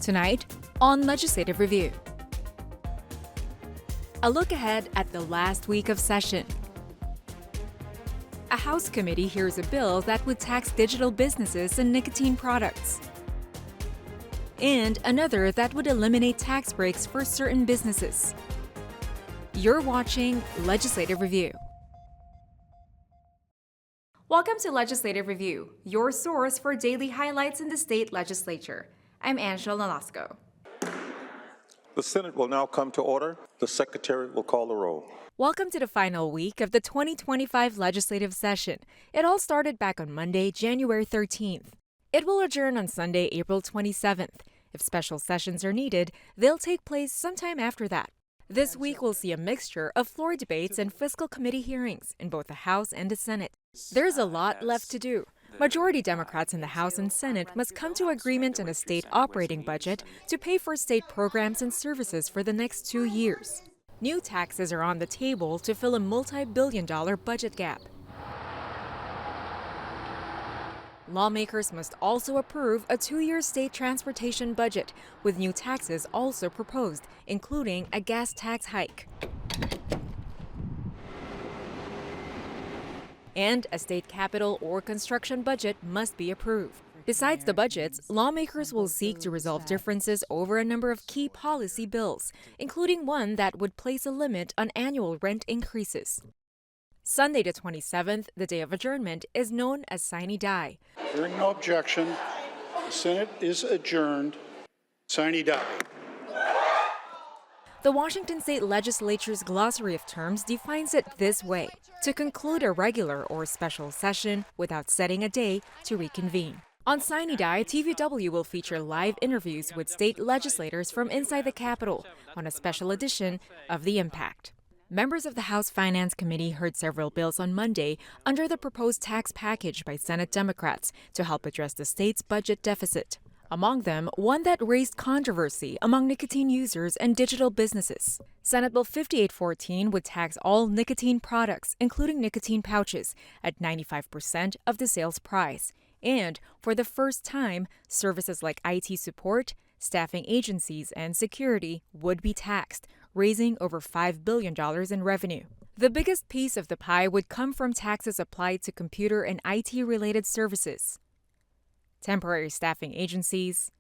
Tonight, on Legislative Review. A look ahead at the last week of session. A House committee hears a bill that would tax digital businesses and nicotine products. And another that would eliminate tax breaks for certain businesses. You're watching Legislative Review. Welcome to Legislative Review, your source for daily highlights in the state legislature. I'm Angela Nolasco. The Senate will now come to order. The Secretary will call the roll. Welcome to the final week of the 2025 legislative session. It all started back on Monday, January 13th. It will adjourn on Sunday, April 27th. If special sessions are needed, they'll take place sometime after that. This week will see a mixture of floor debates and fiscal committee hearings in both the House and the Senate. There's a lot left to do. Majority Democrats in the House and Senate must come to agreement on a state operating budget to pay for state programs and services for the next 2 years. New taxes are on the table to fill a multi-billion-dollar budget gap. Lawmakers must also approve a 2-year state transportation budget, with new taxes also proposed, including a gas tax hike. And a state capital or construction budget must be approved. Besides the budgets, lawmakers will seek to resolve differences over a number of key policy bills, including one that would place a limit on annual rent increases. Sunday the 27th, the day of adjournment, is known as sine die. Hearing no objection, the Senate is adjourned. Sine die. The Washington State Legislature's glossary of terms defines it this way: to conclude a regular or special session without setting a day to reconvene. On sine die, TVW will feature live interviews with state legislators from inside the Capitol on a special edition of The Impact. Members of the House Finance Committee heard several bills on Monday under the proposed tax package by Senate Democrats to help address the state's budget deficit. Among them, one that raised controversy among nicotine users and digital businesses. Senate Bill 5814 would tax all nicotine products, including nicotine pouches, at 95% of the sales price. And, for the first time, services like IT support, staffing agencies, and security would be taxed, raising over $5 billion in revenue. The biggest piece of the pie would come from taxes applied to computer and IT-related services, temporary staffing agencies,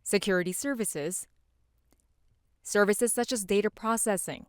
security services, services such as data processing,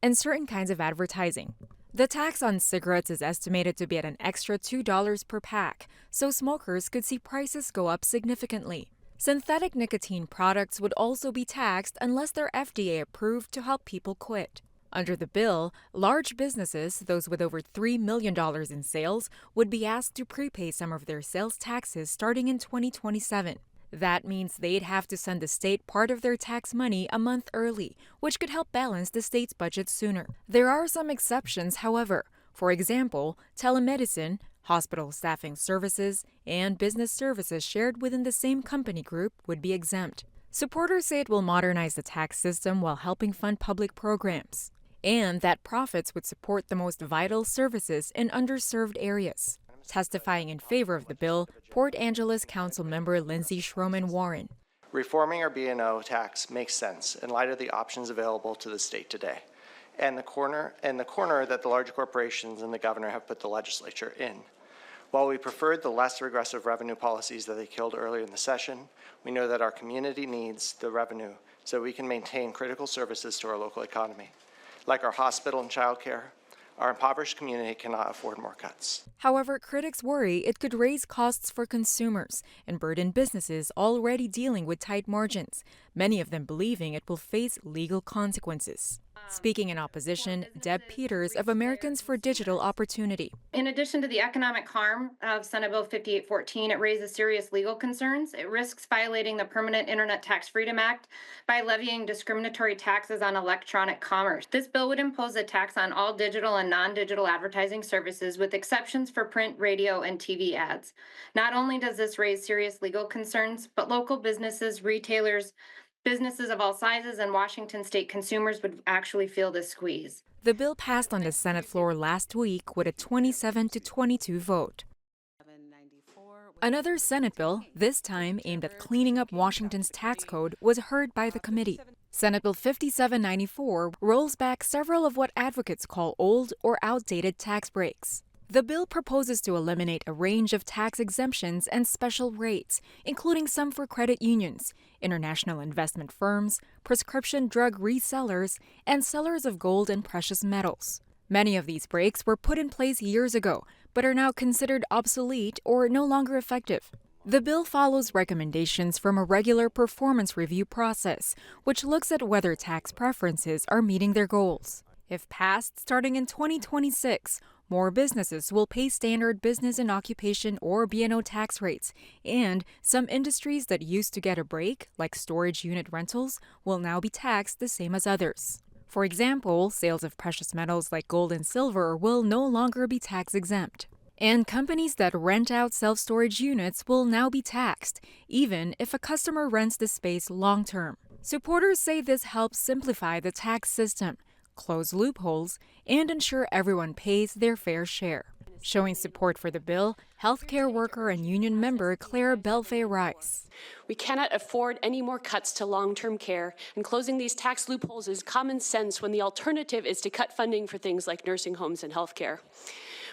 and certain kinds of advertising. The tax on cigarettes is estimated to be at an extra $2 per pack, so smokers could see prices go up significantly. Synthetic nicotine products would also be taxed unless they're FDA approved to help people quit. Under the bill, large businesses, those with over $3 million in sales, would be asked to prepay some of their sales taxes starting in 2027. That means they'd have to send the state part of their tax money a month early, which could help balance the state's budget sooner. There are some exceptions, however. For example, telemedicine, hospital staffing services, and business services shared within the same company group would be exempt. Supporters say it will modernize the tax system while helping fund public programs, and that profits would support the most vital services in underserved areas. Testifying in favor of the bill, Port Angeles Councilmember Lindsay Schroman-Warren. Reforming our B&O tax makes sense in light of the options available to the state today, and the corner that the large corporations and the governor have put the legislature in. While we preferred the less regressive revenue policies that they killed earlier in the session, we know that our community needs the revenue so we can maintain critical services to our local economy, like our hospital and childcare. Our impoverished community cannot afford more cuts. However, critics worry it could raise costs for consumers and burden businesses already dealing with tight margins, many of them believing it will face legal consequences. Speaking in opposition, Deb Peters of Americans for Digital Opportunity. In addition to the economic harm of Senate Bill 5814, it raises serious legal concerns. It risks violating the Permanent Internet Tax Freedom Act by levying discriminatory taxes on electronic commerce. This bill would impose a tax on all digital and non-digital advertising services, with exceptions for print, radio, and TV ads. Not only does this raise serious legal concerns, but local businesses, retailers, businesses of all sizes, and Washington state consumers would actually feel this squeeze. The bill passed on the Senate floor last week with a 27-22 vote. Another Senate bill, this time aimed at cleaning up Washington's tax code, was heard by the committee. Senate Bill 5794 rolls back several of what advocates call old or outdated tax breaks. The bill proposes to eliminate a range of tax exemptions and special rates, including some for credit unions, international investment firms, prescription drug resellers, and sellers of gold and precious metals. Many of these breaks were put in place years ago, but are now considered obsolete or no longer effective. The bill follows recommendations from a regular performance review process, which looks at whether tax preferences are meeting their goals. If passed starting in 2026, more businesses will pay standard business and occupation or B&O tax rates, and some industries that used to get a break, like storage unit rentals, will now be taxed the same as others. For example, sales of precious metals like gold and silver will no longer be tax exempt. And companies that rent out self-storage units will now be taxed, even if a customer rents the space long-term. Supporters say this helps simplify the tax system, close loopholes, and ensure everyone pays their fair share. Showing support for the bill, healthcare worker and union member Claire Belfay-Rice. We cannot afford any more cuts to long-term care, and closing these tax loopholes is common sense when the alternative is to cut funding for things like nursing homes and healthcare.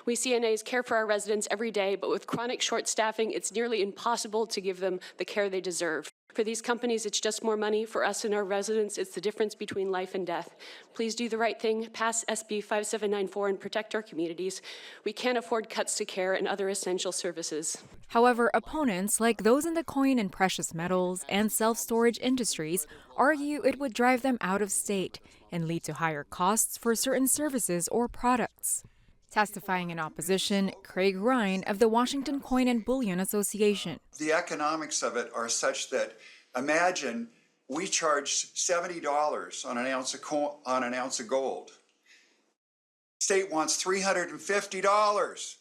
We CNAs care for our residents every day, but with chronic short staffing, it's nearly impossible to give them the care they deserve. For these companies, it's just more money. For us and our residents, it's the difference between life and death. Please do the right thing, pass SB 5794, and protect our communities. We can't afford cuts to care and other essential services. However, opponents, like those in the coin and precious metals and self-storage industries, argue it would drive them out of state and lead to higher costs for certain services or products. Testifying in opposition, Craig Ryan of the Washington Coin and Bullion Association. The economics of it are such that imagine we charge $70 on an ounce of gold. State wants $350.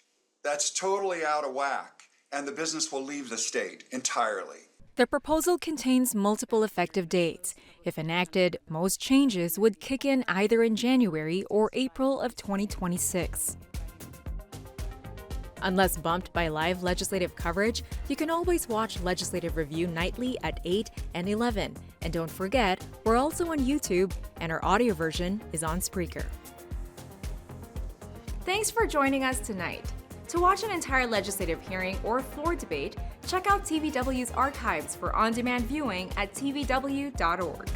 That's totally out of whack, and the business will leave the state entirely. The proposal contains multiple effective dates. If enacted, most changes would kick in either in January or April of 2026. Unless bumped by live legislative coverage, you can always watch Legislative Review nightly at 8 and 11. And don't forget, we're also on YouTube, and our audio version is on Spreaker. Thanks for joining us tonight. To watch an entire legislative hearing or floor debate, check out TVW's archives for on-demand viewing at tvw.org.